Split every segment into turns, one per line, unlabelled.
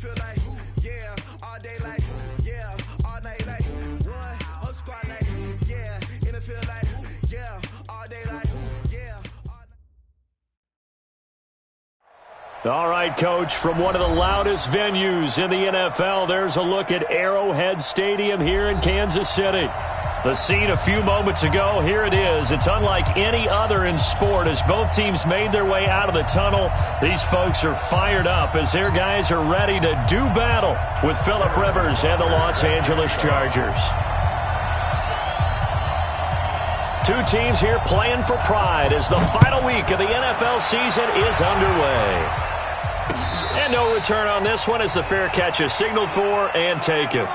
feel like, yeah, all day like, yeah, all night like, what? Whole squad like, yeah, in the field like, yeah, all day like, yeah.
All right, Coach, from one of the loudest venues in the NFL, there's a look at Arrowhead Stadium here in Kansas City. The scene a few moments ago, here it is. It's unlike any other in sport as both teams made their way out of the tunnel. These folks are fired up as their guys are ready to do battle with Phillip Rivers and the Los Angeles Chargers. Two teams here playing for pride as the final week of the NFL season is underway. And no return on this one as the fair catch is signaled for and taken.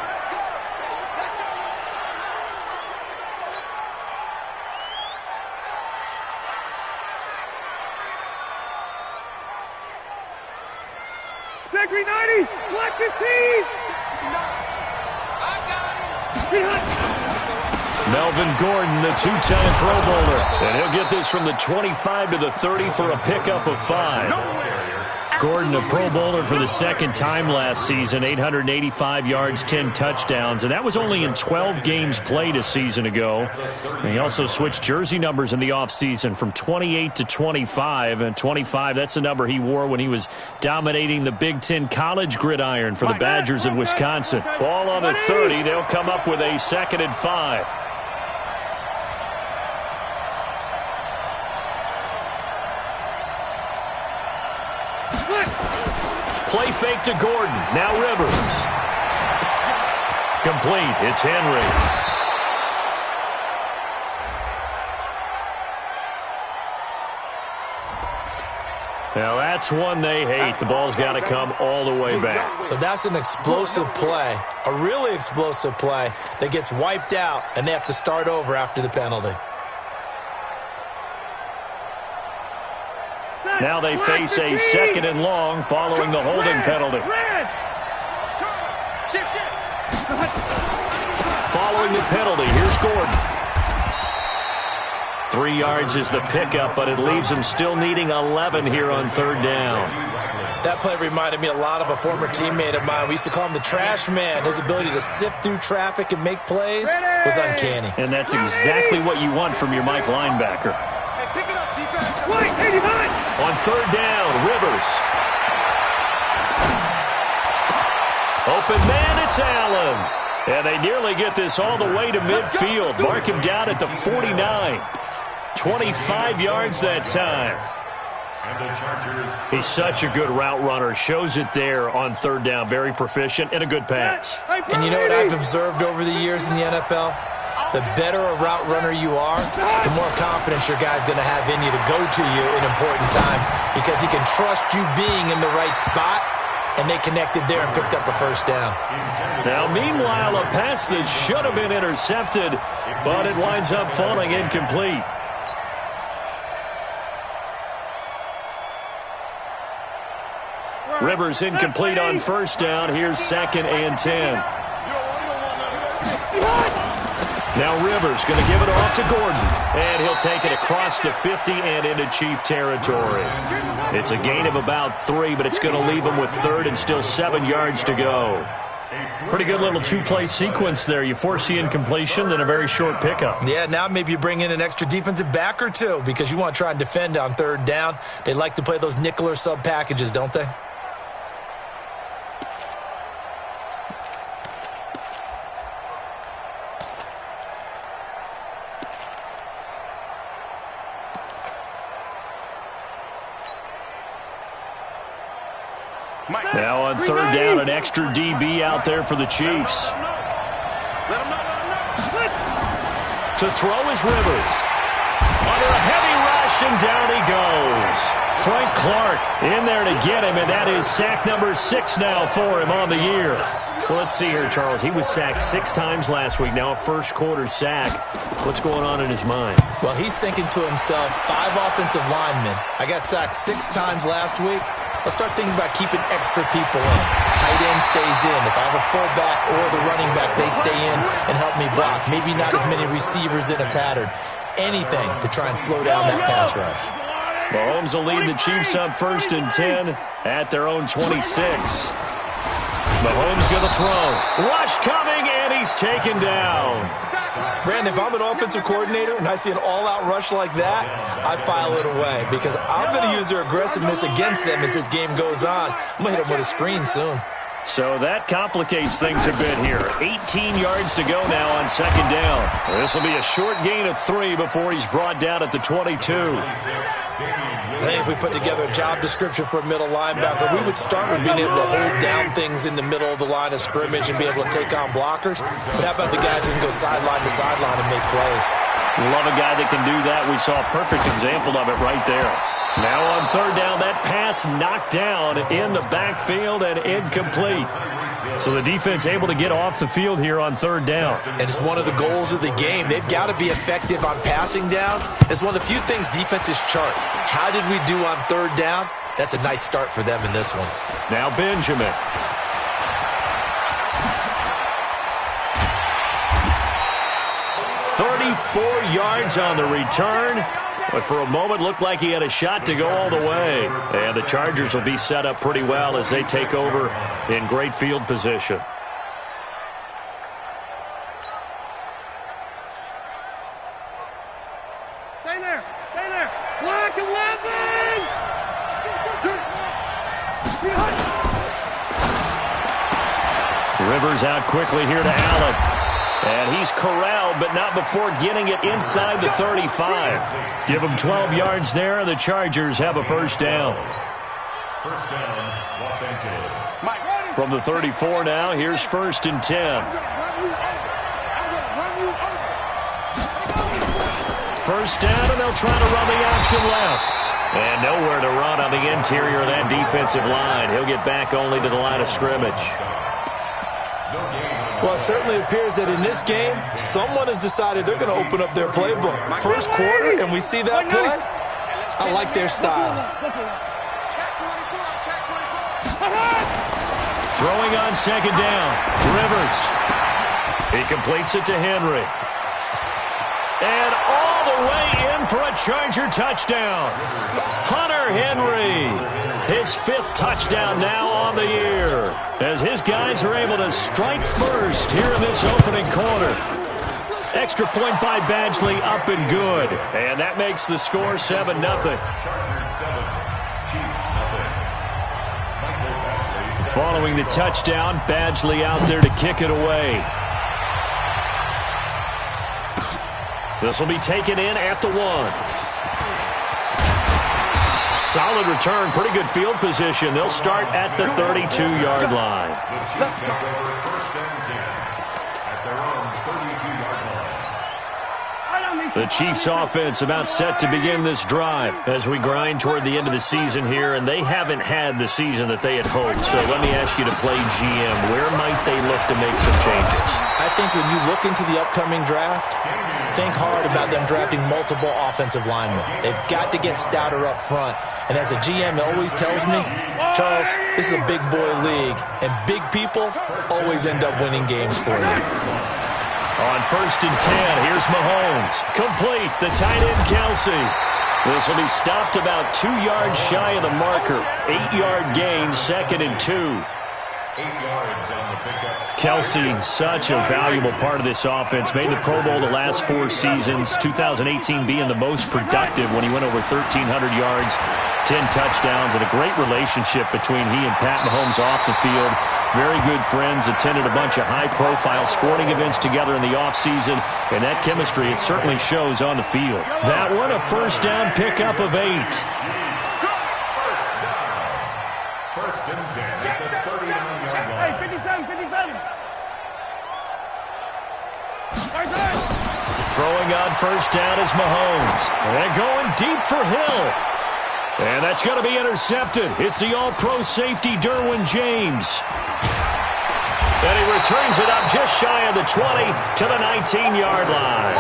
Secretary 90, Black 15.
Melvin Gordon, the two-time Pro Bowler. And he'll get this from the 25 to the 30 for a pickup of 5. Gordon, a Pro Bowler for the second time last season, 885 yards, 10 touchdowns, and that was only in 12 games played a season ago. And he also switched jersey numbers in the offseason from 28 to 25, and 25, that's the number he wore when he was dominating the Big Ten college gridiron for the Badgers of Wisconsin. Ball on the 30, they'll come up with a 2nd and 5. Play fake to Gordon. Now Rivers. Complete. It's Henry. Now that's one they hate. The ball's got to come all the way back.
So that's an explosive play, a really explosive play that gets wiped out, and they have to start over after the penalty.
Now they face a 2nd and long following the holding penalty. Following the penalty, here's Gordon. 3 yards is the pickup, but it leaves him still needing 11 here on 3rd down.
That play reminded me a lot of a former teammate of mine. We used to call him the trash man. His ability to sift through traffic and make plays was uncanny.
And that's exactly what you want from your Mike linebacker. On 3rd down, Rivers. Open man, it's Allen. And they nearly get this all the way to midfield. Mark him down at the 49. 25 yards that time. He's such a good route runner. Shows it there on 3rd down. Very proficient and a good pass.
And you know what I've observed over the years in the NFL? The better a route runner you are, the more confidence your guy's going to have in you to go to you in important times because he can trust you being in the right spot, and they connected there and picked up a 1st down.
Now, meanwhile, a pass that should have been intercepted, but it winds up falling incomplete. Rivers incomplete on 1st down. Here's 2nd and 10. Now Rivers going to give it off to Gordon, and he'll take it across the 50 and into Chief territory. It's a gain of about 3, but it's going to leave him with 3rd and still 7 yards to go. Pretty good little 2-play sequence there. You force the incompletion, then a very short pickup.
Yeah, now maybe you bring in an extra defensive back or two because you want to try and defend on 3rd down. They like to play those nickel or sub packages, don't they?
Now on 3rd down, an extra DB out there for the Chiefs. To throw is Rivers. Under a heavy rush, and down he goes. Frank Clark in there to get him, and that is sack number 6 now for him on the year. Well, let's see here, Charles. He was sacked 6 times last week. Now a first-quarter sack. What's going on in his mind?
Well, he's thinking to himself, 5 offensive linemen. I got sacked 6 times last week. Let's start thinking about keeping extra people in. Tight end stays in. If I have a fullback or the running back, they stay in and help me block. Maybe not as many receivers in a pattern. Anything to try and slow down that pass rush.
Mahomes will lead the Chiefs up 1st and 10 at their own 26. Mahomes going to throw. Rush coming, and he's taken down.
Brandon, if I'm an offensive coordinator and I see an all-out rush like that, I file it away because I'm going to use their aggressiveness against them as this game goes on. I'm going to hit them with a screen soon.
So that complicates things a bit here. 18 yards to go now on second down. This will be a short gain of 3 before he's brought down at the 22.
I think if we put together a job description for a middle linebacker, we would start with being able to hold down things in the middle of the line of scrimmage and be able to take on blockers. But how about the guys who can go sideline to sideline and make plays?
Love a guy that can do that. We saw a perfect example of it right there. Now on third down, that pass knocked down in the backfield and incomplete. So the defense able to get off the field here on third down.
And it's one of the goals of the game. They've got to be effective on passing downs. It's one of the few things defenses chart. How did we do on third down? That's a nice start for them in this one.
Now Benjamin. 34 yards on the return. But for a moment, looked like he had a shot to go all the way. And the Chargers will be set up pretty well as they take over in great field position.
Stay there. Stay there. Block 11.
Rivers out quickly here to Allen. And he's corralled, but not before getting it inside the 35. Give him 12 yards there, and the Chargers have a first down.
First down, Los Angeles.
From the 34 now, here's 1st and 10. First down, and they'll try to run the option left. And nowhere to run on the interior of that defensive line. He'll get back only to the line of scrimmage.
Well, it certainly appears that in this game, someone has decided they're going to open up their playbook. First quarter, and we see that play. I like their style.
Throwing on second down. Rivers. He completes it to Henry. And all the way in for a Charger touchdown. Hunter Henry. His 5th touchdown now on the year, as his guys are able to strike first here in this opening quarter. Extra point by Badgley, up and good. And that makes the score 7-0. Following the touchdown, Badgley out there to kick it away. This will be taken in at the 1. Solid return, pretty good field position. They'll start at the 32-yard line. The Chiefs offense about set to begin this drive as we grind toward the end of the season here, and they haven't had the season that they had hoped. So let me ask you to play GM. Where might they look to make some changes?
I think when you look into the upcoming draft, think hard about them drafting multiple offensive linemen. They've got to get stouter up front. And as a GM always tells me, Charles, this is a big boy league, and big people always end up winning games for you.
On 1st and 10, here's Mahomes. Complete, the tight end Kelsey. This will be stopped about 2 yards shy of the marker. 8-yard gain, 2nd and 2.
8 yards on the pickup.
Kelsey, such a valuable part of this offense. Made the Pro Bowl the last 4 seasons. 2018 being the most productive when he went over 1,300 yards, 10 touchdowns, and a great relationship between he and Pat Mahomes off the field. Very good friends, attended a bunch of high-profile sporting events together in the offseason, and that chemistry, it certainly shows on the field. That one, a first down pickup of 8.
First and 10 at the 39-yard line.
Hey, 57, 57.
Throwing on first down is Mahomes. And going deep for Hill. And that's going to be intercepted. It's the all-pro safety, Derwin James. And he returns it up just shy of the 20 to the 19-yard line.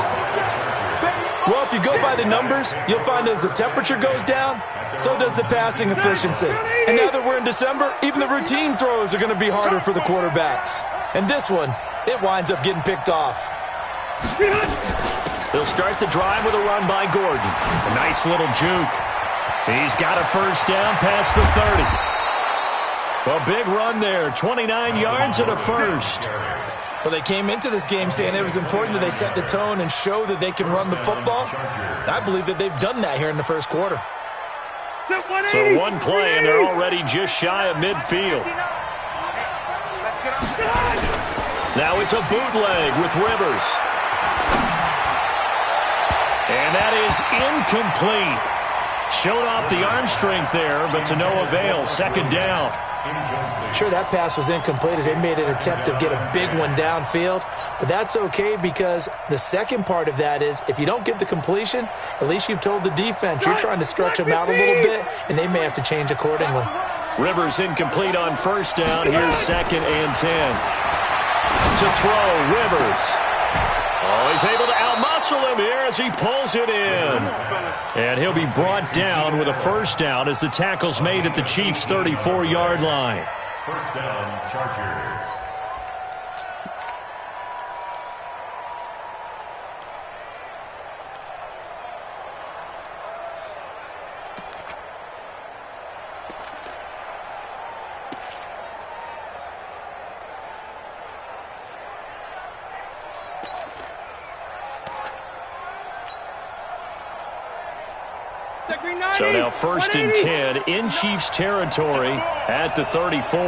Well, if you go by the numbers, you'll find as the temperature goes down, so does the passing efficiency. And now that we're in December, even the routine throws are going to be harder for the quarterbacks. And this one, it winds up getting picked off.
They'll start the drive with a run by Gordon. A nice little juke. He's got a first down past the 30. A big run there, 29 yards and a first.
Well, they came into this game saying it was important that they set the tone and show that they can run the football. And I believe that they've done that here in the first quarter.
So one play, and they're already just shy of midfield. Now it's a bootleg with Rivers. And that is incomplete. Showed off the arm strength there, but to no avail. Second down.
Sure, that pass was incomplete as they made an attempt to get a big one downfield. But that's okay because the second part of that is if you don't get the completion, at least you've told the defense you're trying to stretch them out a little bit, and they may have to change accordingly.
Rivers incomplete on first down. Here's 2nd and 10. To throw, Rivers. Oh, he's able to outmuscle him here as he pulls it in. And he'll be brought down with a first down as the tackle's made at the Chiefs' 34-yard line.
First down, Chargers.
So now 1st and 10 in Chiefs territory at the 34.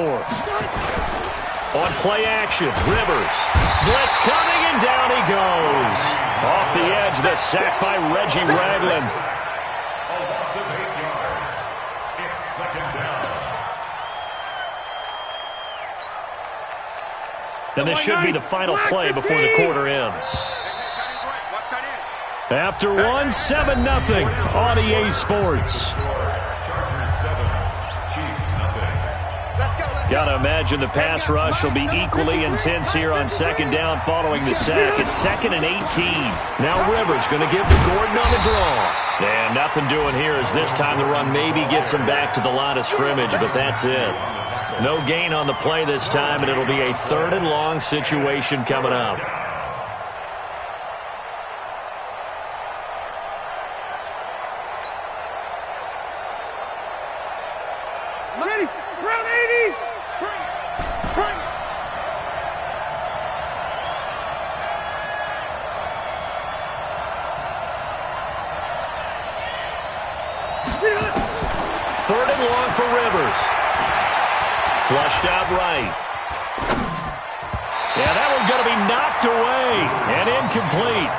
On play action, Rivers. Blitz coming, and down he goes. Off the edge, the sack by Reggie Ragland.
A loss of 8 yards. It's 2nd down.
And this should be the final play before the quarter ends. After 1, 7-0 on EA Sports.
Chargers 7, Chiefs nothing.
Got to imagine the pass rush will be equally intense here on 2nd down following the sack. It's 2nd and 18. Now Rivers going to give to Gordon on the draw. And nothing doing here as this time the run maybe gets him back to the line of scrimmage, but that's it. No gain on the play this time, and it'll be a 3rd and long situation coming up. Flushed out right. Yeah, that one's going to be knocked away and incomplete.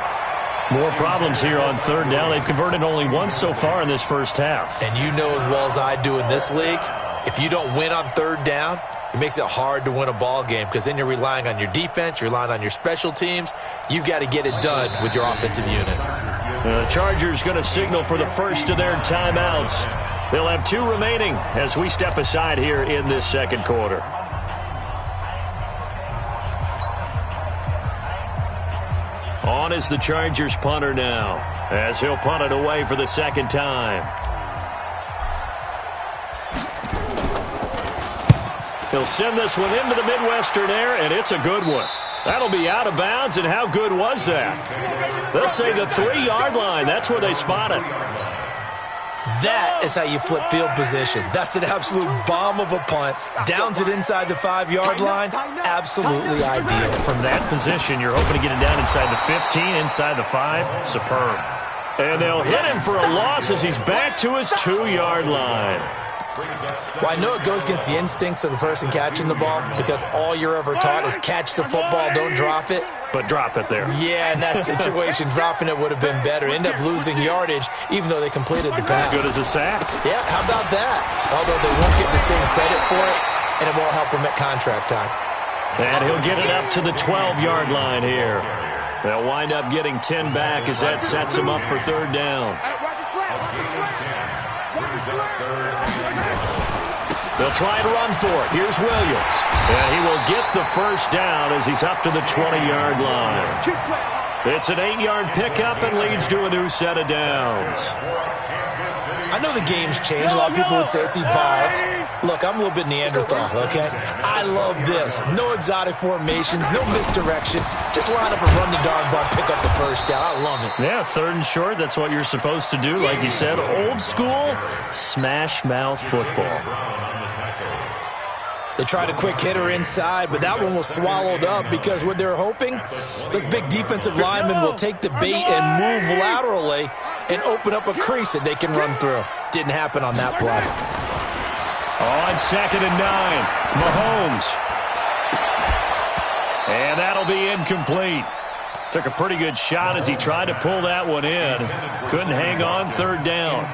More problems here on 3rd down. They've converted only once so far in this first half.
And you know as well as I do in this league, if you don't win on 3rd down, it makes it hard to win a ball game because then you're relying on your defense, you're relying on your special teams. You've got to get it done with your offensive unit.
The Chargers going to signal for the first of their timeouts. They'll have 2 remaining as we step aside here in this 2nd quarter. On is the Chargers punter now as he'll punt it away for the 2nd time. He'll send this one into the Midwestern air, and it's a good one. That'll be out of bounds, and how good was that? They'll say the 3-yard line. That's where they spot it.
That is how you flip field position. That's an absolute bomb of a punt. Downs it inside the 5-yard line. Absolutely ideal.
From that position, you're hoping to get it down inside the 15, inside the 5. Superb. And they'll hit him for a loss as he's back to his 2-yard line.
Well, I know it goes against the instincts of the person catching the ball because all you're ever taught is catch the football, don't drop it.
But drop it there.
Yeah, in that situation, dropping it would have been better. End up losing yardage, even though they completed the pass.
Good as a sack.
Yeah, how about that? Although they won't get the same credit for it, and it won't help them at contract time.
And he'll get it up to the 12-yard line here. They'll wind up getting 10 back as that sets them up for 3rd down. They'll try and run for it. Here's Williams. And he will get the first down as he's up to the 20-yard line. It's an 8-yard pickup and leads to a new set of downs.
I know the game's changed. A lot of people would say it's evolved. Look, I'm a little bit Neanderthal, okay? I love this. No exotic formations, no misdirection. Just line up and run the darn ball, pick up the first down. I love it.
Yeah, 3rd and short, that's what you're supposed to do. Like you said, old school, smash mouth football.
They tried a quick hitter inside, but that one was swallowed up because what they're hoping, those big defensive linemen will take the bait and move laterally and open up a crease that they can run through. Didn't happen on that play.
On 2nd and 9, Mahomes. And that'll be incomplete. Took a pretty good shot as he tried to pull that one in. Couldn't hang on, 3rd down.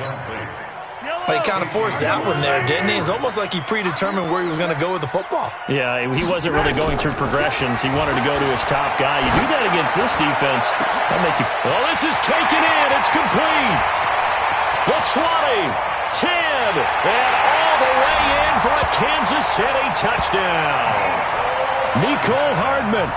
But he kind of forced that one there, didn't he? It's almost like he predetermined where he was going to go with the football.
Yeah, he wasn't really going through progressions. He wanted to go to his top guy. You do that against this defense, that'll make you... Oh, this is taken in. It's complete. The 20, 10, and all the way in for a Kansas City touchdown. Nicole Hardman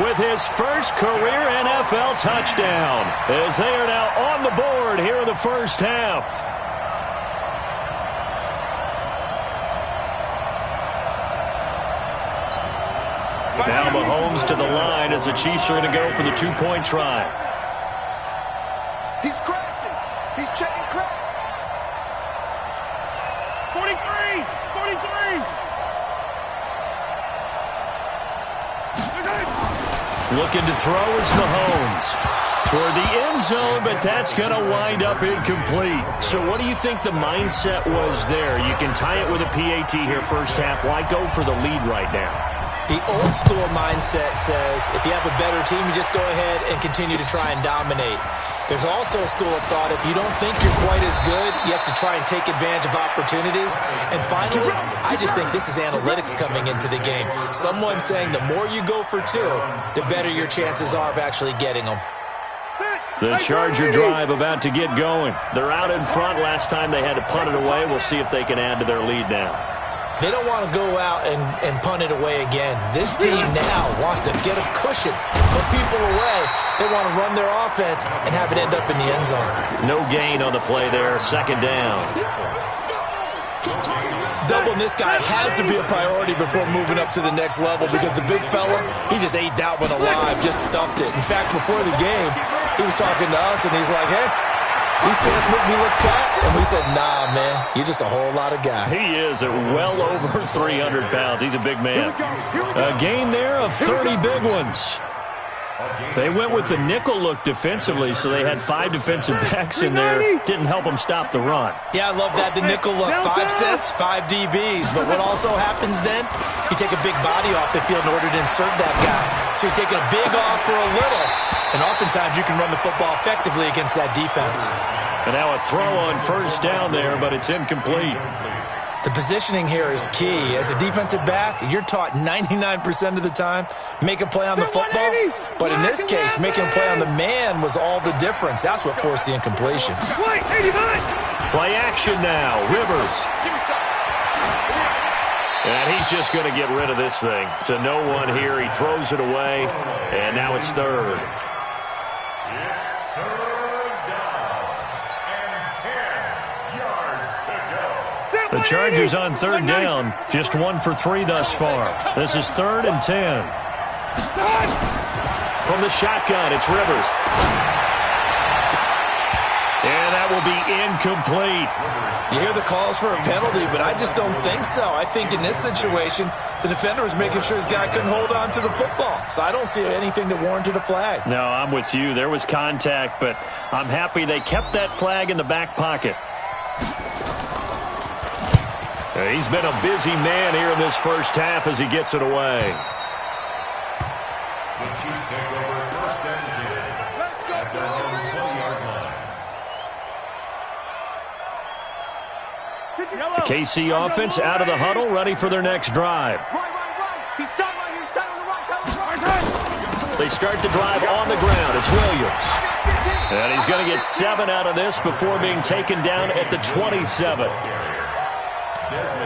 with his first career NFL touchdown as they are now on the board here in the first half. Now Mahomes to the line as the Chiefs are going to go for the 2-point try.
He's crashing. He's checking crash.
43! 43!
Looking to throw is Mahomes. Toward the end zone, but that's going to wind up incomplete. So what do you think the mindset was there? You can tie it with a PAT here first half. Why go for the lead right now?
The old school mindset says if you have a better team, you just go ahead and continue to try and dominate. There's also a school of thought, if you don't think you're quite as good, you have to try and take advantage of opportunities. And finally, I just think this is analytics coming into the game. Someone saying the more you go for 2, the better your chances are of actually getting them.
The Charger drive about to get going. They're out in front. Last time they had to punt it away. We'll see if they can add to their lead now.
They don't want to go out and punt it away again. This team now wants to get a cushion, put people away. They want to run their offense and have it end up in the end zone.
No gain on the play there. 2nd down.
Doubling this guy has to be a priority before moving up to the next level because the big fella, he just ate that one alive, just stuffed it. In fact, before the game, he was talking to us, and he's like, hey, these pants make me look fat. And we said, nah, man, you're just a whole lot of guy.
He is at well over 300 pounds. He's a big man. A gain there of 30 big ones. They went with the nickel look defensively, so they had 5 defensive backs in there. Didn't help them stop the run.
Yeah, I love that, the nickel look. 5 cents, 5 DBs. But what also happens then, you take a big body off the field in order to insert that guy. So you're taking a big off for a little, and oftentimes you can run the football effectively against that defense.
And now a throw on first down there, but it's incomplete.
The positioning here is key. As a defensive back, you're taught 99% of the time, make a play on the football. But in this case, making a play on the man was all the difference. That's what forced the incompletion.
Play action now. Rivers. And he's just going to get rid of this thing. To no one here. He throws it away. And now it's 3rd. The Chargers on 3rd down. Just 1 for 3 thus far. This is 3rd and 10. From the shotgun, it's Rivers. And that will be incomplete.
You hear the calls for a penalty, but I just don't think so. I think in this situation, the defender was making sure his guy couldn't hold on to the football. So I don't see anything that warranted a flag.
No, I'm with you. There was contact, but I'm happy they kept that flag in the back pocket. He's been a busy man here in this first half as he gets it away.
The Chiefs take over 1st and 10 at their own 20-yard line.
The KC offense out of the huddle, ready for their next drive. They start the drive on the ground. It's Williams. And he's going to get 7 out of this before being taken down at the 27.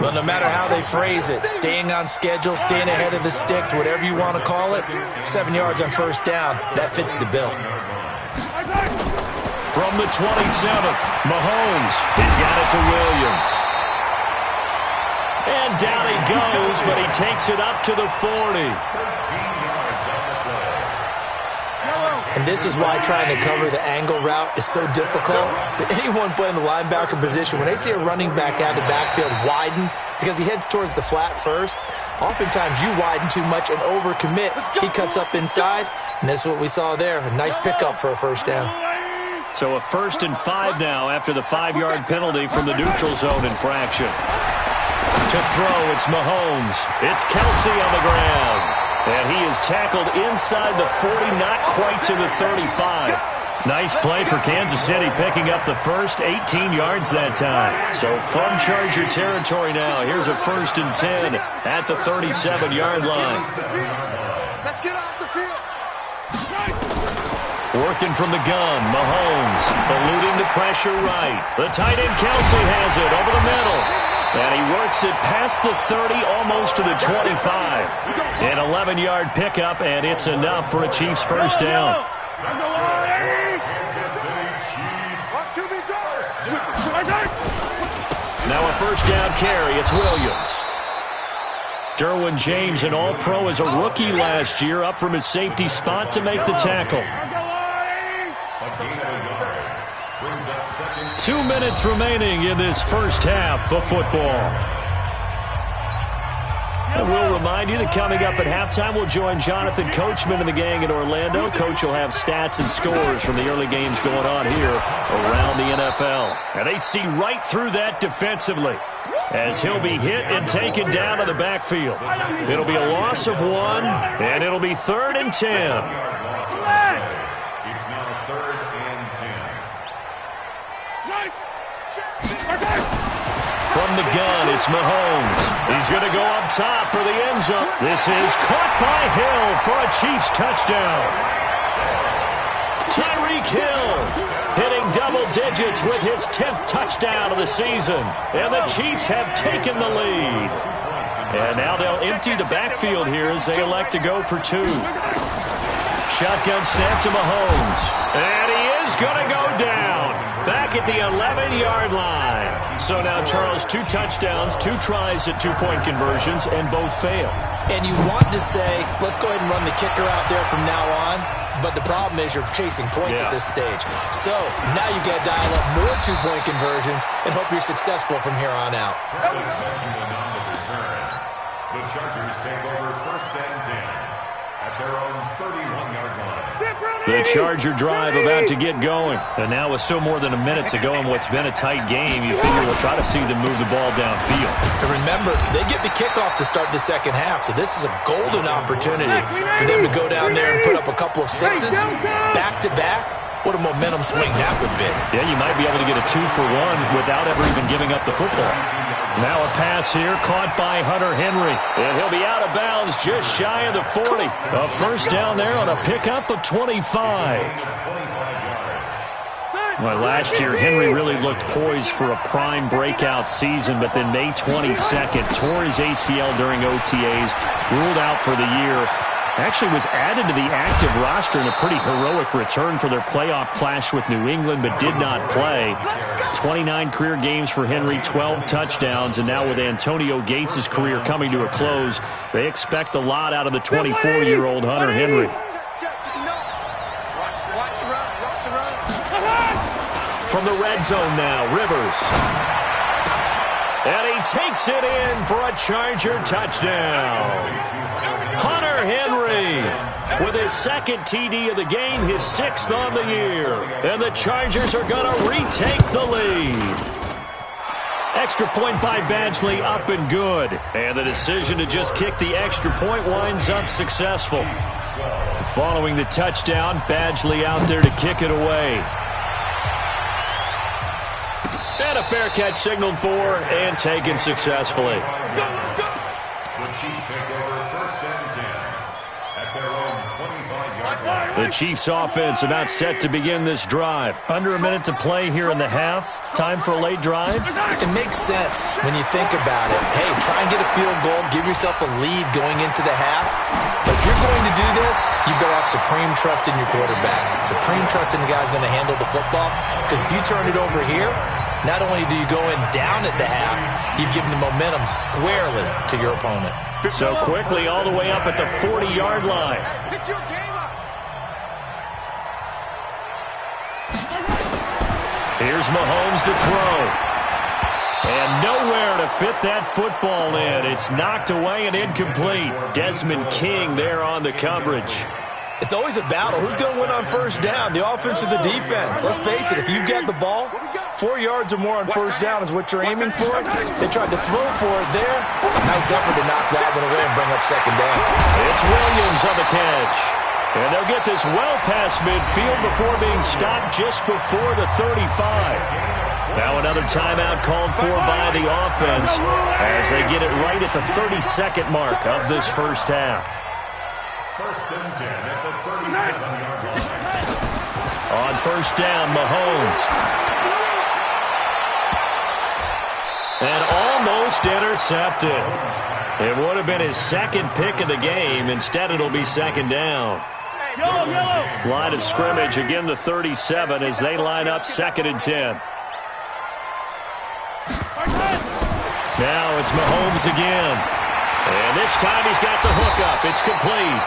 Well, no matter how they phrase it, staying on schedule, staying ahead of the sticks, whatever you want to call it, 7 yards on first down, that fits the bill.
From the 27, Mahomes. He's got it to Williams. And down he goes, but he takes it up to the 40.
And this is why trying to cover the angle route is so difficult. Anyone playing the linebacker position, when they see a running back out of the backfield widen, because he heads towards the flat first. Oftentimes you widen too much and overcommit. He cuts up inside, and that's what we saw there. A nice pickup for a first down.
So a 1st and 5 now after the 5-yard penalty from the neutral zone infraction. To throw, it's Mahomes. It's Kelsey on the ground. And he is tackled inside the 40, not quite to the 35. Nice play for Kansas City, picking up the first, 18 yards that time. So from Charger territory now, here's a 1st and 10 at the 37-yard line.
Let's get off the field.
Working from the gun, Mahomes, eluding the pressure right. The tight end Kelsey has it over the middle. And he works it past the 30, almost to the 25. An 11-yard pickup, and it's enough for a Chiefs first down. Now a first down carry, it's Williams. Derwin James, an all-pro as a rookie last year, up from his safety spot to make the tackle. 2 minutes remaining in this first half of football. And we'll remind you that coming up at halftime, we'll join Jonathan Coachman and the gang in Orlando. Coach will have stats and scores from the early games going on here around the NFL. And they see right through that defensively as he'll be hit and taken down to the backfield. It'll be a loss of 1, and it'll be 3rd and 10.
It's now 3rd and 10.
From the gun, it's Mahomes. He's going to go up top for the end zone. This is caught by Hill for a Chiefs touchdown. Tyreek Hill hitting double digits with his 10th touchdown of the season. And the Chiefs have taken the lead. And now they'll empty the backfield here as they elect to go for 2. Shotgun snap to Mahomes. And he is going to go down. Back at the 11-yard line. So now, Charles, 2 touchdowns, 2 tries at 2-point conversions, and both fail.
And you want to say, let's go ahead and run the kicker out there from now on. But the problem is you're chasing points at this stage. So now you got to dial up more 2-point conversions and hope you're successful from here on out.
The Chargers take over 1st and 10 at their own 31-yard line.
The Charger drive about to get going. And now with still more than a minute to go in what's been a tight game, you figure we'll try to see them move the ball downfield.
And remember, they get the kickoff to start the second half, so this is a golden opportunity for them to go down there and put up a couple of 6s back-to-back. What a momentum swing that would be.
Yeah, you might be able to get a 2-for-1 without ever even giving up the football. Now a pass here caught by Hunter Henry. And he'll be out of bounds just shy of the 40. A first down there on a pickup of 25. Well, last year, Henry really looked poised for a prime breakout season, but then May 22nd, tore his ACL during OTAs, ruled out for the year. Actually was added to the active roster in a pretty heroic return for their playoff clash with New England, but did not play. 29 career games for Henry, 12 touchdowns, and now with Antonio Gates' career coming to a close, they expect a lot out of the 24-year-old Hunter Henry. From the red zone now, Rivers. And he takes it in for a Charger touchdown. Hunter Henry with his 2nd TD of the game, his 6th on the year. And the Chargers are going to retake the lead. Extra point by Badgley, up and good. And the decision to just kick the extra point winds up successful. Following the touchdown, Badgley out there to kick it away. And a fair catch signaled for and taken successfully.
The Chiefs take over 1st and 10 at their own 25-yard line.
The Chiefs offense about set to begin this drive. Under a minute to play here in the half. Time for a late drive.
It makes sense when you think about it. Hey, try and get a field goal, give yourself a lead going into the half. But if you're going to do this, you better have supreme trust in your quarterback. Supreme trust in the guy's going to handle the football. Because if you turn it over here, not only do you go in down at the half, you've given the momentum squarely to your opponent.
So quickly all the way up at the 40-yard line.
Pick your game up.
Here's Mahomes to throw. And nowhere to fit that football in. It's knocked away and incomplete. Desmond King there on the coverage.
It's always a battle. Who's going to win on first down, the offense or the defense? Let's face it, if you've got the ball, 4 yards or more on first down is what you're aiming for. They tried to throw for it there. Nice effort to knock that one away and bring up second down.
It's Williams on the catch. And they'll get this well past midfield before being stopped just before the 35. Now another timeout called for by the offense as they get it right at the 32nd mark of this first half.
First and 10 at the 37-yard line.
On first down, Mahomes. And almost intercepted. It would have been his second pick of the game. Instead, it'll be second down. Line of scrimmage, again the 37 as they line up second and 10. Now it's Mahomes again. And this time he's got the hook up. It's complete.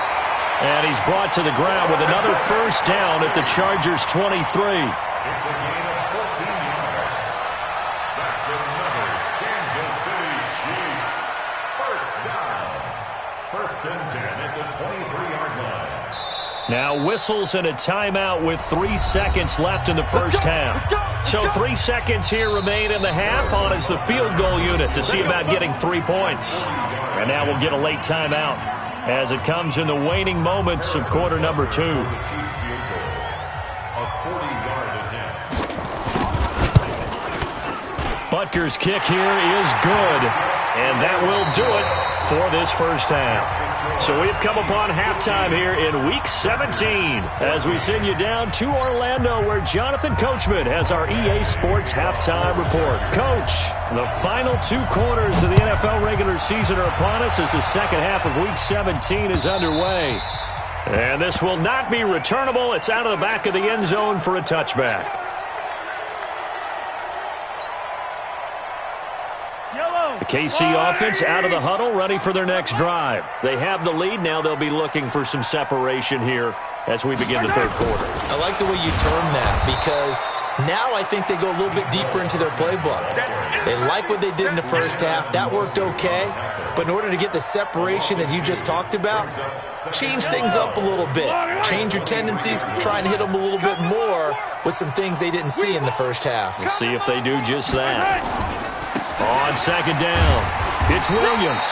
And he's brought to the ground with another first down at the Chargers' 23.
It's a gain of 14 yards. That's another Kansas City Chiefs. First down. First and 10 at the 23-yard line.
Now whistles and a timeout with 3 seconds left in the first half. So 3 seconds here remain in the half. On is the field goal unit to see about getting 3 points. And now we'll get a late timeout as it comes in the waning moments of quarter number 2.
The Chiefs field goal. A 40-yard attempt.
Butker's kick here is good. And that will do it for this first half. So we've come upon halftime here in Week 17 as we send you down to Orlando where Jonathan Coachman has our EA Sports Halftime Report. Coach, the final 2 quarters of the NFL regular season are upon us as the second half of Week 17 is underway. And this will not be returnable. It's out of the back of the end zone for a touchback. The KC offense out of the huddle, ready for their next drive. They have the lead. Now they'll be looking for some separation here as we begin the third quarter.
I like the way you term that because now I think they go a little bit deeper into their playbook. They like what they did in the first half. That worked okay. But in order to get the separation that you just talked about, change things up a little bit. Change your tendencies. Try and hit them a little bit more with some things they didn't see in the first half.
We'll see if they do just that. On second down, it's Williams.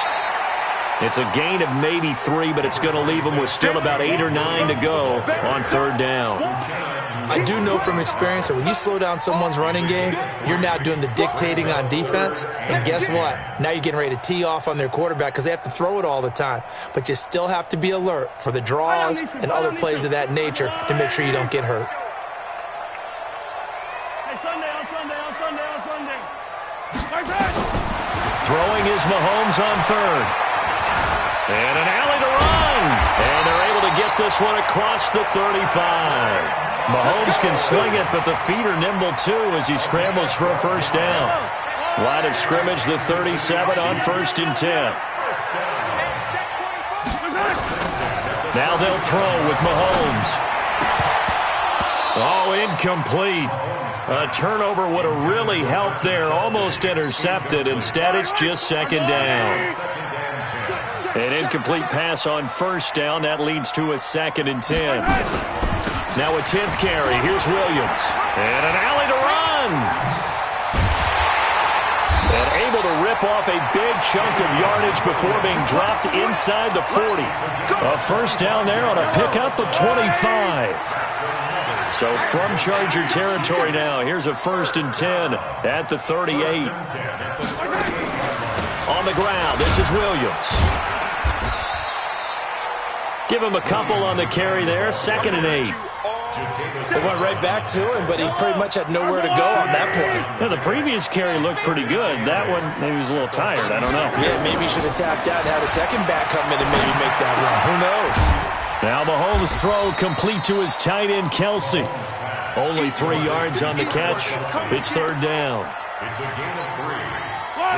It's a gain of maybe 3, but it's going to leave them with still about 8 or 9 to go on third down.
I do know from experience that when you slow down someone's running game, you're now doing the dictating on defense. And guess what? Now you're getting ready to tee off on their quarterback because they have to throw it all the time. But you still have to be alert for the draws and other plays of that nature to make sure you don't get hurt.
Throwing is Mahomes on third. And an alley to run. And they're able to get this one across the 35. Mahomes can sling it, but the feet are nimble too as he scrambles for a first down. Line of scrimmage, the 37 on first and 10. Now they'll throw with Mahomes. Oh, incomplete. A turnover would have really helped there. Almost intercepted. Instead, it's just second down. An incomplete pass on first down. That leads to a second and 10. Now a 10th carry. Here's Williams. And an alley to run. And able to rip off a big chunk of yardage before being dropped inside the 40. A first down there on a pickup of 25. So from Charger territory now, here's a first and 10 at the 38. On the ground, this is Williams. Give him a couple on the carry there, second and 8.
They went right back to him, but he pretty much had nowhere to go on that play.
Yeah, the previous carry looked pretty good. That one, maybe he was a little tired. I don't know.
Yeah, maybe he should have tapped out and had a second back come in and maybe make that run. Who knows?
Now Mahomes' throw complete to his tight end, Kelsey. Only 3 yards on the catch. It's third down.
It's a gain of 3.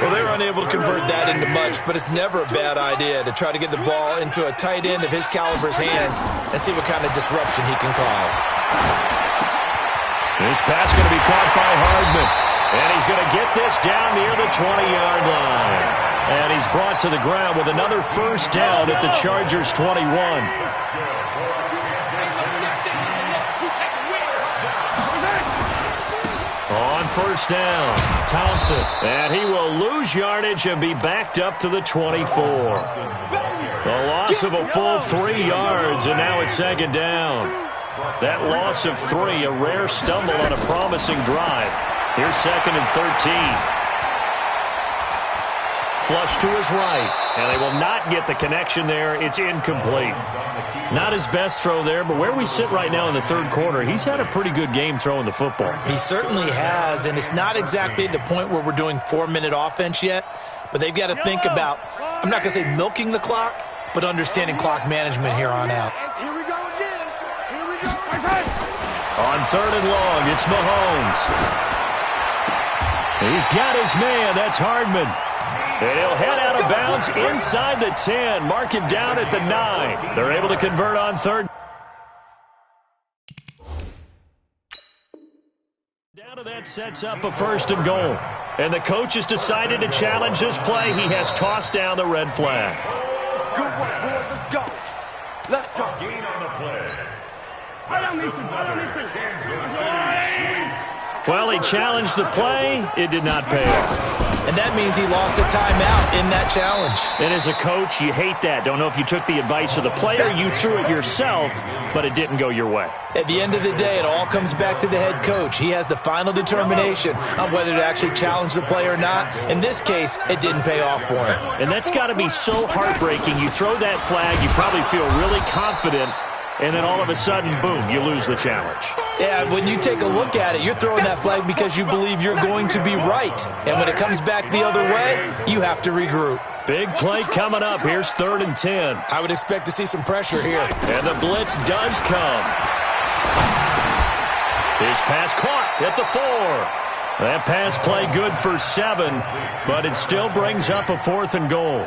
Well, they were unable to convert that into much, but it's never a bad idea to try to get the ball into a tight end of his caliber's hands and see what kind of disruption he can cause.
This pass going to be caught by Hardman. And he's going to get this down near the 20-yard line. And he's brought to the ground with another first down at the Chargers' 21. On first down, Thompson. And he will lose yardage and be backed up to the 24. A loss of a full 3 yards, and now it's second down. That loss of 3, a rare stumble on a promising drive. Here's second and 13. Flush to his right, and they will not get the connection there. It's incomplete. Not his best throw there, but where we sit right now in the third quarter, he's had a pretty good game throwing the football. He certainly has, and it's not exactly at the point where we're doing 4-minute offense yet, but they've got to think about, I'm not going to say milking the clock, but understanding clock management here on out.
Here we go again. Here we go.
On third and long, it's Mahomes. He's got his man. That's Hardman. And he'll head out of bounds inside the 10. Mark it down at the 9. They're able to convert on third. Down to that sets up a first and goal. And the coach has decided to challenge this play. He has tossed down the red flag.
Good work, boys. Let's go. Let's go.
Gain on the play.
Kansas City Chiefs.
Well, he challenged the play. It did not pay off.
And that means he lost a timeout in that challenge.
And as a coach, you hate that. Don't know if you took the advice of the player, you threw it yourself, but it didn't go your way.
At the end of the day, it all comes back to the head coach. He has the final determination on whether to actually challenge the play or not. In this case, it didn't pay off for him.
And that's got to be so heartbreaking. You throw that flag, you probably feel really confident, and then all of a sudden, boom, you lose the challenge.
Yeah, when you take a look at it, you're throwing that flag because you believe you're going to be right. And when it comes back the other way, you have to regroup.
Big play coming up. Here's third and 10.
I would expect to see some pressure here.
And the blitz does come. His pass caught at the 4. That pass play good for 7, but it still brings up a fourth and goal.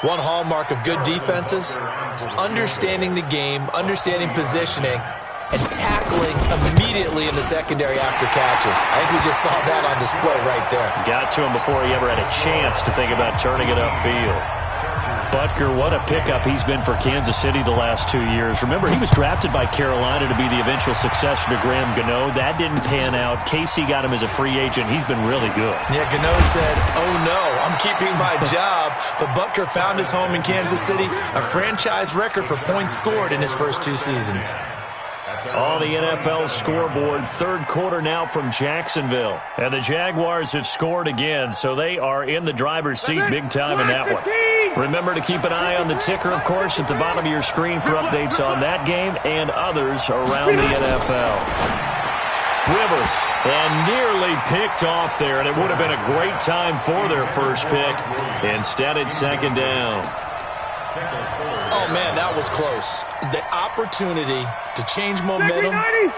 One hallmark of good defenses is understanding the game, understanding positioning, and tackling immediately in the secondary after catches. I think we just saw that on display right there.
Got to him before he ever had a chance to think about turning it upfield. Butker, what a pickup he's been for Kansas City the last 2 years. Remember, he was drafted by Carolina to be the eventual successor to Graham Gano. That didn't pan out. Casey got him as a free agent. He's been really good.
Yeah, Gano said, oh no, I'm keeping my job. But Butker found his home in Kansas City, a franchise record for points scored in his first 2 seasons.
On the NFL scoreboard, third quarter now from Jacksonville. And the Jaguars have scored again, so they are in the driver's seat big time in that one. Remember to keep an eye on the ticker, of course, at the bottom of your screen for updates on that game and others around the NFL. Rivers, and nearly picked off there, and it would have been a great time for their first pick. Instead, it's second down.
Oh, man, that was close. The opportunity to change momentum,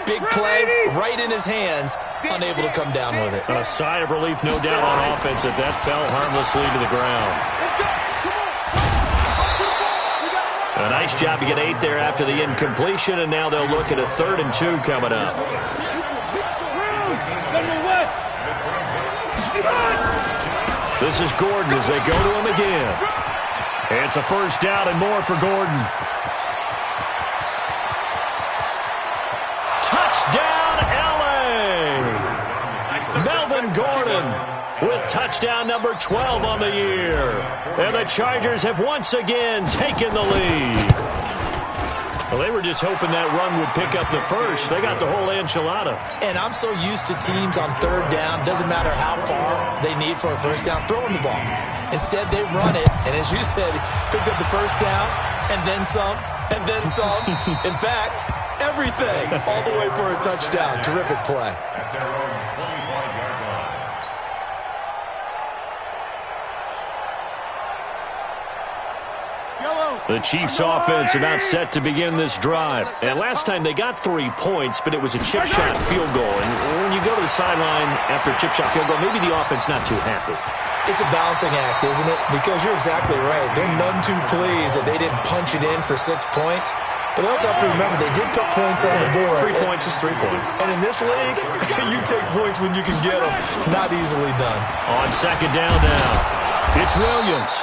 big play, right in his hands, unable to come down with it.
A sigh of relief, no doubt, on offense that fell harmlessly to the ground. A nice job to get 8 there after the incompletion, and now they'll look at a 3rd and 2 coming up. This is Gordon as they go to him again. It's a first down and more for Gordon. Touchdown, L.A. Melvin Gordon with touchdown number 12 on the year. And the Chargers have once again taken the lead. Well, they were just hoping that run would pick up the first. They got the whole enchilada.
And I'm so used to teams on third down, doesn't matter how far they need for a first down, throwing the ball. Instead, they run it, and as you said, picked up the first down, and then some, and then some. In fact, everything, all the way for a touchdown. Terrific play.
The Chiefs offense about set to begin this drive. And last time they got 3 points, but it was a chip shot field goal. And when you go to the sideline after a chip shot field goal, maybe the offense not too happy.
It's a balancing act, isn't it? Because you're exactly right. They're none too pleased that they didn't punch it in for 6 points. But they also have to remember they did put points on the board.
3 points is 3 points.
And in this league, you take points when you can get them. Not easily done.
On second down now, it's Williams.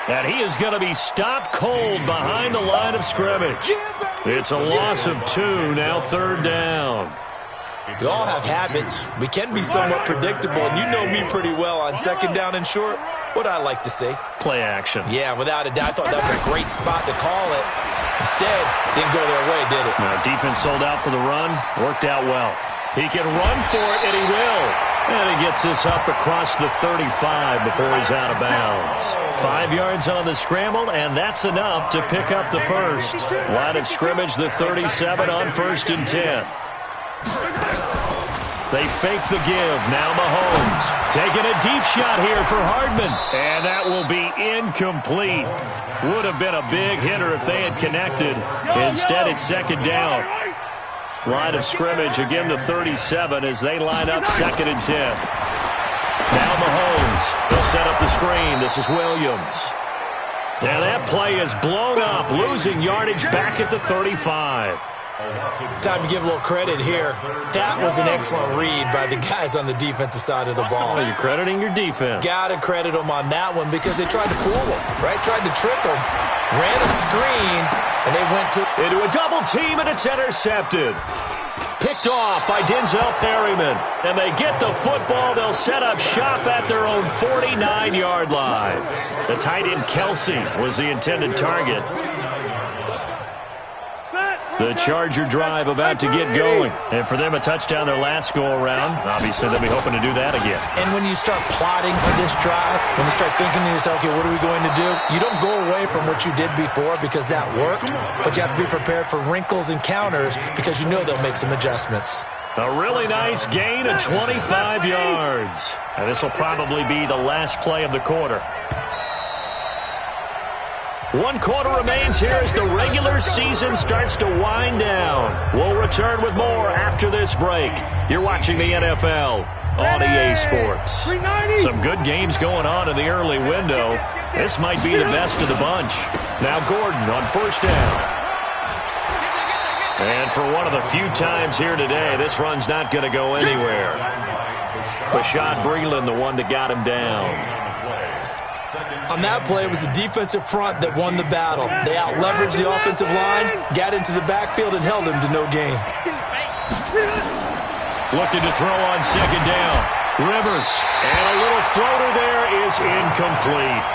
And he is going to be stopped cold behind the line of scrimmage. It's a loss of 2, now third down.
We all have habits. We can be somewhat predictable, and you know me pretty well on second down and short. What I like to say?
Play action.
Yeah, without a doubt. I thought that was a great spot to call it. Instead, didn't go their way, did it?
Now, defense sold out for the run. Worked out well. He can run for it, and he will. And he gets this up across the 35 before he's out of bounds. 5 yards on the scramble, and that's enough to pick up the first. Line of scrimmage, the 37 on 1st and 10. They fake the give. Now Mahomes taking a deep shot here for Hardman. And that will be incomplete. Would have been a big hitter if they had connected. Instead, it's second down. Line of scrimmage, again the 37 as they line up 2nd and 10. Now Mahomes. They'll set up the screen. This is Williams. And that play is blown up, losing yardage back at the 35.
Time to give a little credit here. That was an excellent read by the guys on the defensive side of the ball.
Oh, you're crediting your defense.
Got to credit them on that one because they tried to fool them, right? Tried to trick them. Ran a screen, and they went
into a double team, and it's intercepted. Picked off by Denzel Perryman. And they get the football. They'll set up shop at their own 49-yard line. The tight end Kelsey was the intended target. The Charger drive about to get going. And for them, a touchdown their last go-around. Obviously, they'll be hoping to do that again.
And when you start plotting for this drive, when you start thinking to yourself, okay, what are we going to do? You don't go away from what you did before because that worked, but you have to be prepared for wrinkles and counters because you know they'll make some adjustments.
A really nice gain of 25 yards. And this will probably be the last play of the quarter. 1 quarter remains here as the regular season starts to wind down. We'll return with more after this break. You're watching the NFL on EA Sports. Some good games going on in the early window. This might be the best of the bunch. Now Gordon on 1st down. And for one of the few times here today, this run's not going to go anywhere. Bashad Breeland, the one that got him down.
On that play, it was the defensive front that won the battle. They out-leveraged the offensive line, got into the backfield, and held him to no gain.
Looking to throw on 2nd down. Rivers. And a little floater there is incomplete.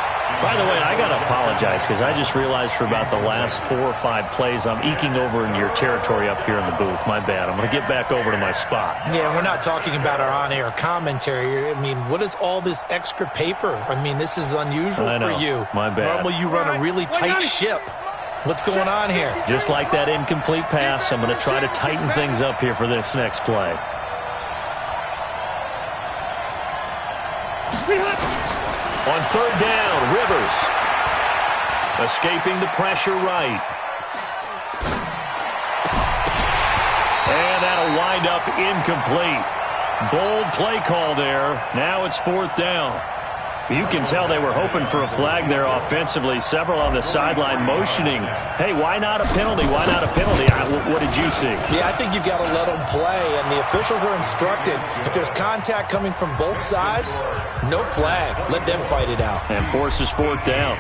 By the way, I got to apologize because I just realized for about the last 4 or 5 plays I'm eking over into your territory up here in the booth. My bad. I'm going to get back over to my spot.
Yeah, we're not talking about our on-air commentary. I mean, what is all this extra paper? I mean, this is unusual for you.
My bad.
Normally you run a really tight ship. What's going on here?
Just like that incomplete pass, I'm going to try to tighten things up here for this next play. On 3rd down, Rivers. Escaping the pressure right. And that'll wind up incomplete. Bold play call there. Now it's 4th down. You can tell they were hoping for a flag there offensively. Several on the sideline motioning. Hey, why not a penalty? Why not a penalty? What did you see?
Yeah, I think you've got to let them play, and the officials are instructed. If there's contact coming from both sides, no flag. Let them fight it out.
And forces 4th down.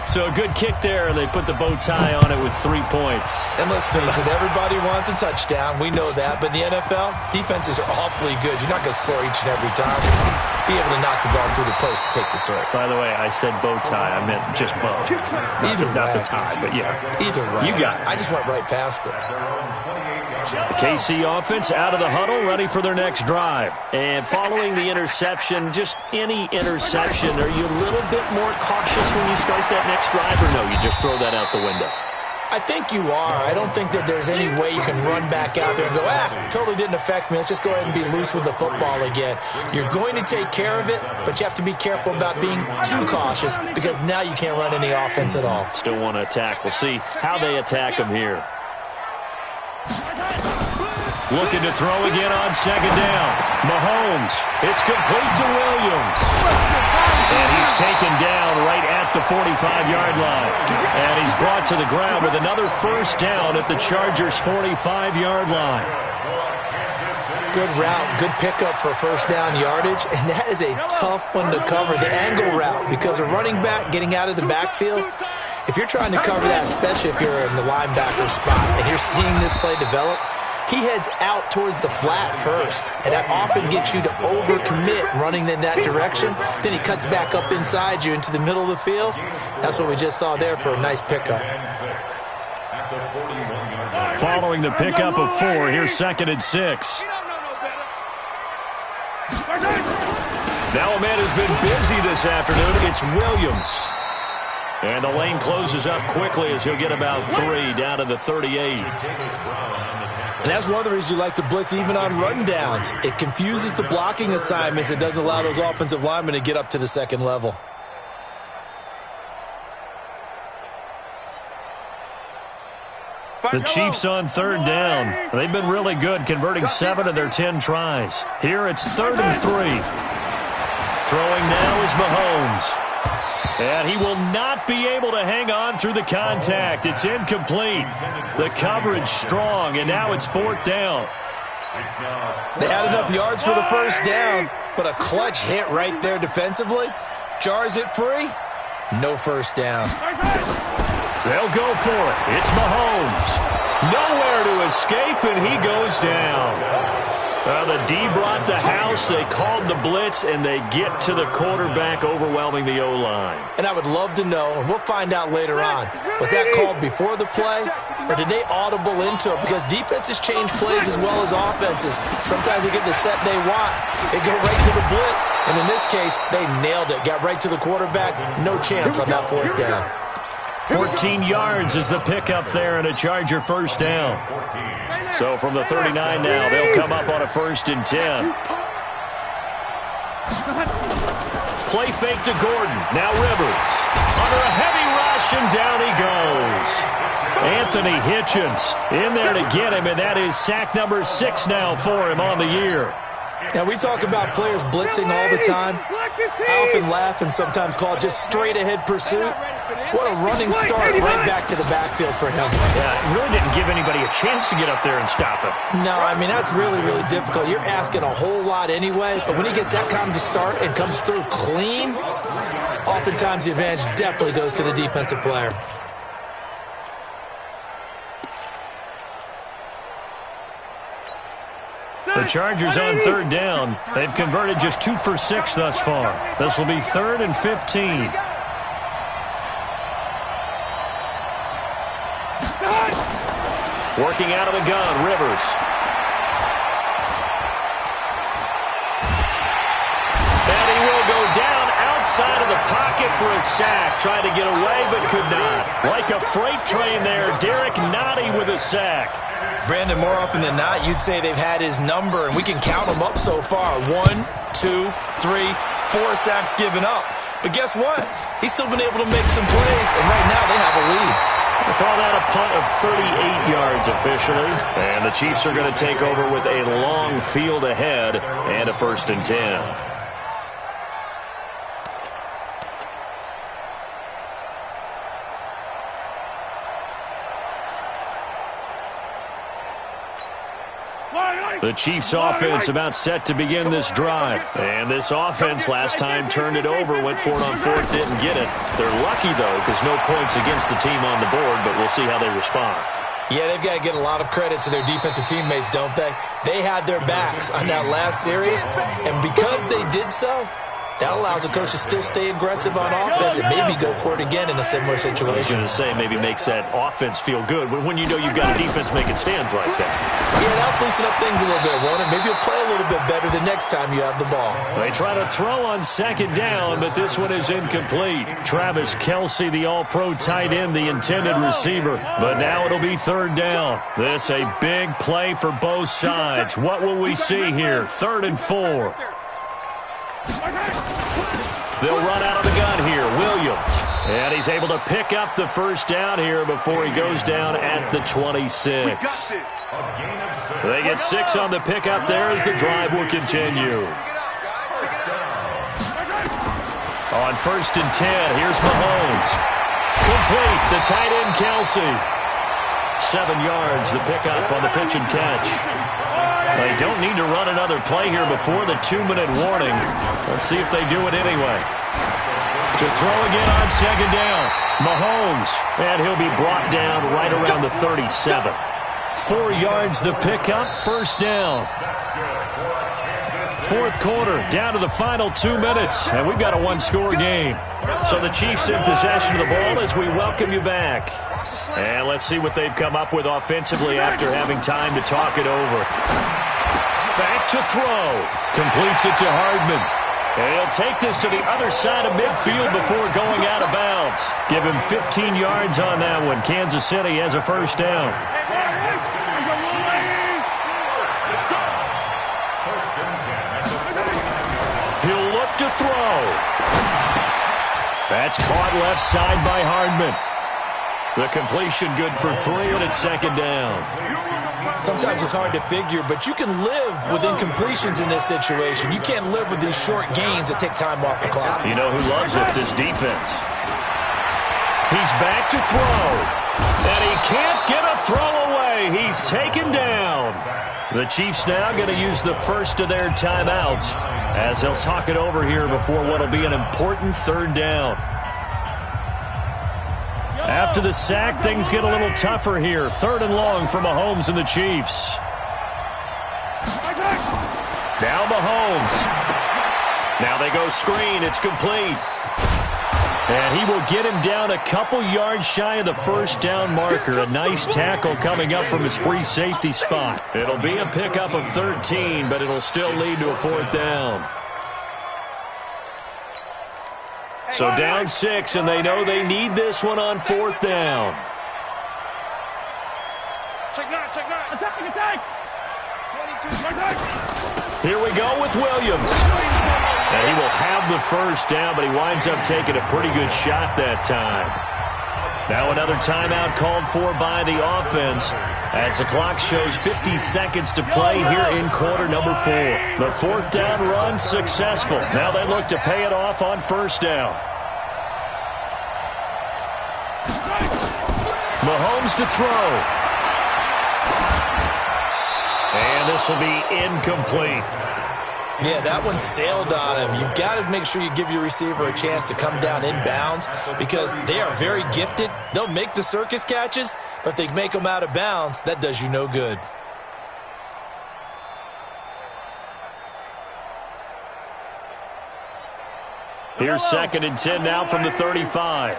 So a good kick there, and they put the bow tie on it with 3 points.
And let's face it, everybody wants a touchdown. We know that. But in the NFL, defenses are awfully good. You're not going to score each and every time. Be able to knock the ball through the post and take the turn.
By the way, I said bow tie. I meant just bow. Not the tie, but yeah.
Either way.
You got it.
I just went right past it.
The KC offense out of the huddle, ready for their next drive. And following the interception, just any interception, are you a little bit more cautious when you start that next drive, or no, you just throw that out the window?
I think you are. I don't think that there's any way you can run back out there and go, totally didn't affect me. Let's just go ahead and be loose with the football again. You're going to take care of it, but you have to be careful about being too cautious because now you can't run any offense at all.
Still want to attack. We'll see how they attack them here. Looking to throw again on second down. Mahomes. It's complete to Williams. And he's taken down right at the 45-yard line. And he's brought to the ground with another first down at the Chargers' 45-yard line.
Good route, good pickup for first down yardage, and that is a tough one to cover, the angle route, because a running back getting out of the backfield, if you're trying to cover that, especially if you're in the linebacker spot and you're seeing this play develop, he heads out towards the flat first, and that often gets you to overcommit running in that direction. Then he cuts back up inside you into the middle of the field. That's what we just saw there for a nice pickup.
Following the pickup of 4, here's 2nd and 6. Now a man who's been busy this afternoon. It's Williams. And the lane closes up quickly as he'll get about 3 down to the 38.
And that's one of the reasons you like to blitz even on run downs. It confuses the blocking assignments. It doesn't allow those offensive linemen to get up to the second level.
The Chiefs on 3rd down. They've been really good, converting 7 of their 10 tries. Here it's 3rd and 3. Throwing now is Mahomes. And he will not be able to hang on through the contact. It's incomplete. The coverage strong, and now it's 4th down.
They had enough yards for the first down, but a clutch hit right there defensively. Jars it free. No first down.
They'll go for it. It's Mahomes. Nowhere to escape, and he goes down. The D brought the house. They called the blitz, and they get to the quarterback, overwhelming the O-line.
And I would love to know, and we'll find out later on, was that called before the play, or did they audible into it? Because defenses change plays as well as offenses. Sometimes they get the set they want. They go right to the blitz, and in this case, they nailed it. Got right to the quarterback. No chance on that 4th down.
14 yards is the pickup there, and a Charger first down. So from the 39 now, they'll come up on a 1st and 10. Play fake to Gordon. Now Rivers. Under a heavy rush, and down he goes. Anthony Hitchens in there to get him, and that is sack number 6 now for him on the year.
Now, we talk about players blitzing all the time. I often laugh and sometimes call it just straight-ahead pursuit. What a running start right back to the backfield for him.
Yeah, it really didn't give anybody a chance to get up there and stop him.
No, I mean, that's really, really difficult. You're asking a whole lot anyway, but when he gets that kind of a start and comes through clean, oftentimes the advantage definitely goes to the defensive player.
The Chargers on 3rd down. They've converted just 2 for 6 thus far. This will be 3rd and 15. Working out of the gun, Rivers. And he will go down outside of the pocket for a sack. Tried to get away, but could not. Like a freight train there, Derek Nottie with a sack.
Brandon, more often than not, you'd say they've had his number, and we can count them up so far. 1, 2, 3, 4 sacks given up. But guess what? He's still been able to make some plays, and right now they have a lead.
We'll call that a punt of 38 yards officially. And the Chiefs are going to take over with a long field ahead and a 1st and 10. The Chiefs offense about set to begin this drive. And this offense last time turned it over, went for it on 4th, didn't get it. They're lucky, though, because no points against the team on the board, but we'll see how they respond.
Yeah, they've got to get a lot of credit to their defensive teammates, don't they? They had their backs on that last series, and because they did so, that allows the coach to still stay aggressive on offense and maybe go for it again in a similar situation.
I was going to say maybe makes that offense feel good when you know you've got a defense making stands like that.
Yeah, that'll loosen up things a little bit, won't it? Maybe you'll play a little bit better the next time you have the ball.
They try to throw on 2nd down, but this one is incomplete. Travis Kelce, the all-pro tight end, the intended receiver. But now it'll be 3rd down. This a big play for both sides. What will we see here? 3rd and 4. They'll run out of the gun here. Williams. And he's able to pick up the first down here before he goes down at the 26. They get 6 on the pickup there as the drive will continue. On 1st and 10, here's Mahomes. Complete, the tight end Kelsey. 7 yards, the pickup on the pitch and catch. They don't need to run another play here before the 2-minute warning. Let's see if they do it anyway. To throw again on 2nd down. Mahomes, and he'll be brought down right around the 37. 4 yards the pickup, 1st down. 4th quarter, down to the final 2 minutes, and we've got a 1-score game. So the Chiefs in possession of the ball as we welcome you back. And let's see what they've come up with offensively after having time to talk it over. Back to throw. Completes it to Hardman. And he'll take this to the other side of midfield before going out of bounds. Give him 15 yards on that one. Kansas City has a 1st down. He'll look to throw. That's caught left side by Hardman. The completion good for 3, and it's 2nd down.
Sometimes it's hard to figure, but you can live with incompletions in this situation. You can't live with these short gains that take time off the clock.
You know who loves it? This defense. He's back to throw. And he can't get a throw away. He's taken down. The Chiefs now going to use the first of their timeouts as they'll talk it over here before what will be an important 3rd down. After the sack, things get a little tougher here. 3rd and long for Mahomes and the Chiefs. Now Mahomes. Now they go screen. It's complete. And he will get him down a couple yards shy of the 1st down marker. A nice tackle coming up from his free safety spot. It'll be a pickup of 13, but it'll still lead to a 4th down. So down 6, and they know they need this one on 4th down.
Check 9. Attack. 22.
Here we go with Williams. And he will have the 1st down, but he winds up taking a pretty good shot that time. Now another timeout called for by the offense as the clock shows 50 seconds to play here in quarter number 4. The 4th down run successful. Now they look to pay it off on 1st down. Mahomes to throw. And this will be incomplete.
Yeah, that one sailed on him. You've got to make sure you give your receiver a chance to come down inbounds because they are very gifted. They'll make the circus catches, but if they make them out of bounds, that does you no good.
Here's 2nd and 10 now from the 35.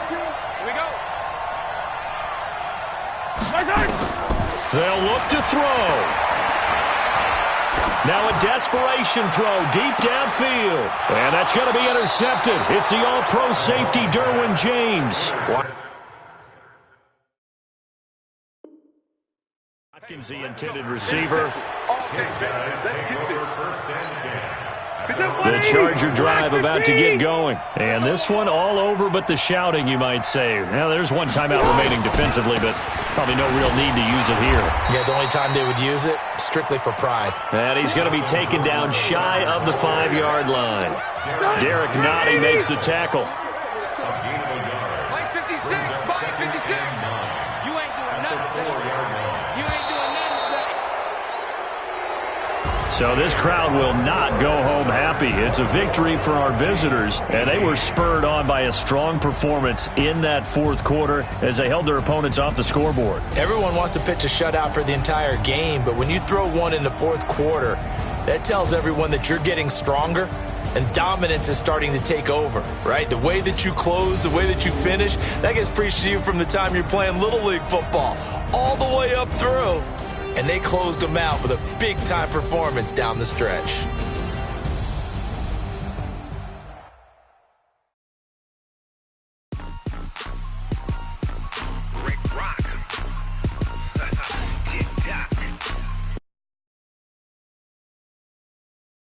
Here we go.
They'll look to throw. Now a desperation throw deep downfield. And that's going to be intercepted. It's the all-pro safety, Derwin James. Watkins, the intended receiver.
Let's get this.
The Charger drive about to get going. And this one all over but the shouting, you might say. Now, there's one timeout remaining defensively, but probably no real need to use it here.
Yeah, the only time they would use it, strictly for pride.
And he's going to be taken down shy of the 5-yard line. Derek Nottie makes the tackle.
556. You ain't doing nothing. You ain't doing nothing today.
So this crowd will not go home happy. It's a victory for our visitors, and they were spurred on by a strong performance in that 4th quarter as they held their opponents off the scoreboard.
Everyone wants to pitch a shutout for the entire game, but when you throw one in the 4th quarter, that tells everyone that you're getting stronger and dominance is starting to take over, right? The way that you close, the way that you finish, that gets preached to you from the time you're playing Little League football all the way up through. And they closed them out with a big-time performance down the stretch.